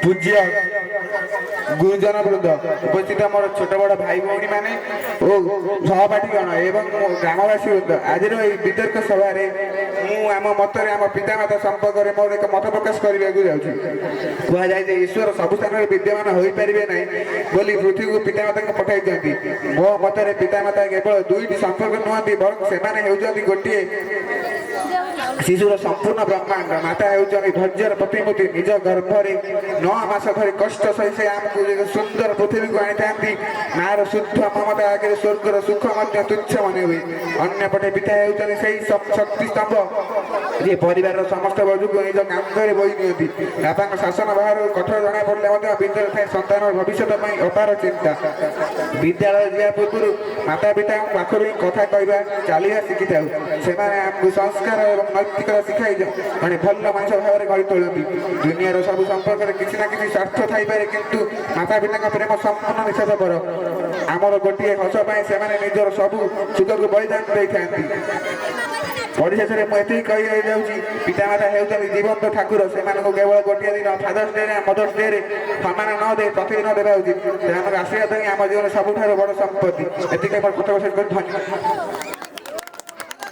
पूज्य गुरुजन वृंद उपस्थित मोर छोट बड़ भाई भौणी मैंने सहपाठीगण एवं ग्रामवासी वृंद आज वितर्क सभा आम मत आम पितामाता संपर्क में मोर एक मत प्रकाश करने को जाए ईश्वर सब स्थान विद्यमान हो पारे ना बोली पृथ्वी को पितामाता पठाई दिखती मो मत पितामाता केवल दुईट संपर्क नुहति बर से गोटे शिशुर संपूर्ण ब्रह्मांड माता होती धैर्यर प्रतिमूर्ति निज गर्भरे 9 मास धरी कष्ट सही से आमको सुंदर पृथ्वी को आनी था मार शुद्ध ममता आगे स्वर्गर सुख तुच्छ मन हुए अंपटे पिता होती शक्ति स्तंभ जे परिवार समस्त बजू निज कांधे बोई नि बापा शासन बाहर कठोर जना पड़े विद्यालय थाए संतान भविष्य अपार चिंता विद्यालय जा पूर्व माता पिता पाखर कथा कहवा चलिया शिखी था से संस्कार और नैतिकता शिखाई जड़े भल मनुष्य भाव में गढ़ी तोलती दुनिया सब संपर्क में किसी ना किसी स्वार्थ थी किंतु माता पिता प्रेम संपूर्ण निश्वास पर आमर गोटे हस से निजर सबू सुख को बलिदान दे था परिशेष में मुझे कही जाऊँगी पितामाता होती जीवंत ठाकुर से केवल गोटे दिन फादर्स डे मदर्स डे सम्मान न दे प्रतिदिन देवा उचित आशीर्वाद ही आम जीवन सबुठ बड़ संपत्ति एति धन्यवाद।